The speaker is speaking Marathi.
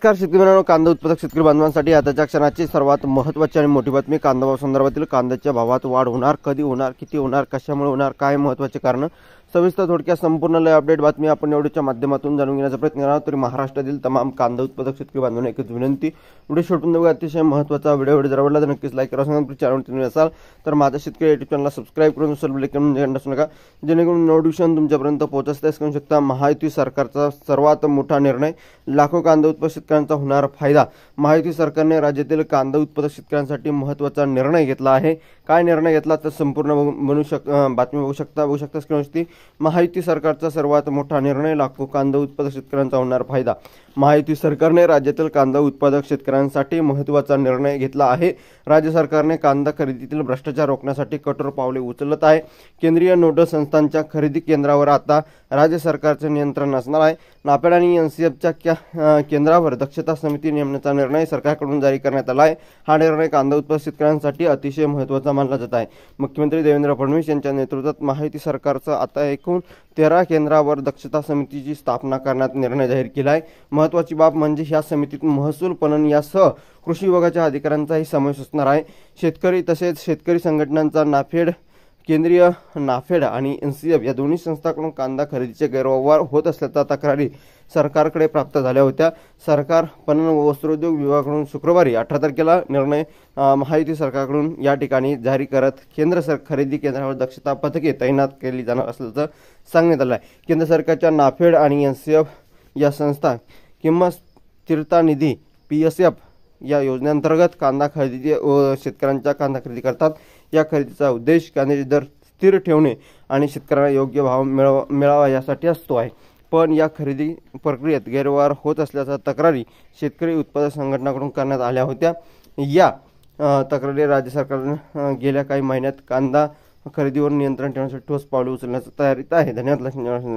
नमस्कार शेतकरी मित्रांनो, कांदा उत्पादक शेतकरी बांधवांसाठी आताच्या क्षणाची सर्वात महत्त्वाची आणि मोठी बातमी. कांदा भाव संदर्भातील कांद्याच्या भावात वाढ होणार, कधी होणार, किती होणार, कशामुळे होणार, काय महत्त्वाचे कारण, सविस्तर थोडक्यात संपूर्ण लाईव्ह अपडेट बातमी आपण एवढ्याच्या माध्यमातून जाणून घेण्याचा प्रयत्न करणार. तरी महाराष्ट्रातील तमाम कांदा उत्पादक शेतकरी बांधवांना एकच विनंती, व्हिडिओ शेवटून बघा. अतिशय महत्त्वाचा व्हिडिओ जर आवडला तर नक्कीच लाईक करा. चॅनल तुम्ही असाल तर माझा शेतकरी युट्यूब चॅनलला सबस्क्राईब करून नसू नका, जेणेकरून नोटिफिकेशन तुमच्यापर्यंत पोहोचते. करू शकता महायुती सरकारचा सर्वात मोठा निर्णय, लाखो कांदा उत्पादक शेतकऱ्यांचा होणार फायदा. महायुती सरकारने राज्यातील कांदा उत्पादक शेतकऱ्यांसाठी महत्त्वाचा निर्णय घेतला आहे. काय निर्णय घेतला तर संपूर्ण बातमी बघू शकता स्क्रीनवरती. महायुती सरकारचा सर्वात मोठा निर्णय, लाखो कांदा उत्पादक शेतकऱ्यांचा होणार फायदा. महायुती सरकारने राज्यातील कांदा उत्पादक शेतकऱ्यांसाठी महत्त्वाचा निर्णय घेतला आहे. राज्य सरकारने कांदा खरेदीतील भ्रष्टाचार रोखण्यासाठी कठोर पावले उचलत आहे. केंद्रीय नोडल संस्थांच्या खरेदी केंद्रावर आता राज्य सरकारचे नियंत्रण असणार आहे. नाफेड आणि एनसीएफच्या केंद्रावर दक्षता समिती नेमण्याचा निर्णय सरकारकडून जारी करण्यात आला आहे. हा निर्णय कांदा उत्पादक शेतकऱ्यांसाठी अतिशय महत्त्वाचा मानला जात आहे. मुख्यमंत्री देवेंद्र फडणवीस यांच्या नेतृत्वात महायुती सरकारचा आता एकूण 13 केंद्रावर दक्षता समितीची स्थापना करण्यात निर्णय जाहीर केला आहे. महत्त्वाची बाब म्हणजे ह्या समितीत महसूल, पणन यासह कृषी विभागाच्या अधिकाऱ्यांचाही समावेश असणार आहे. शेतकरी तसेच शेतकरी संघटनांचा नाफेड, केंद्रीय नाफेड आणि एनसीएफ या दोन्ही संस्थांकडून कांदा खरेदीचे गैरव्यवहार होत असल्याच्या तक्रारी सरकारकडे प्राप्त झाल्या होत्या. सरकार पणन व वस्त्रोद्योग विभागाकडून शुक्रवारी 18 तारखेला निर्णय महायुती सरकारकडून या ठिकाणी जारी करत केंद्र खरेदी केंद्रावर दक्षता पथके तैनात केली जाणार असल्याचं सांगण्यात आलं आहे. केंद्र सरकारच्या नाफेड आणि एनसीएफ या संस्था किंमत स्थिरता निधी PSF या योजनेअंतर्गत कांदा खरेदी व शेतकऱ्यांच्या कांदा खरेदी करतात. या खरेदीचा उद्देश कांद्याचे दर स्थिर ठेवणे आणि शेतकऱ्यांना योग्य भाव मिळावा यासाठी असतो आहे. पण या खरेदी प्रक्रियेत गैरव्यवहार होत असल्याच्या तक्रारी शेतकरी उत्पादक संघटनाकडून करण्यात आल्या होत्या. या तक्रारी राज्य सरकारने गेल्या काही महिन्यात कांदा खरेदीवर नियंत्रण ठेवण्यासाठी ठोस पावले उचलण्याच्या तयारीत आहे. धन्यवाद.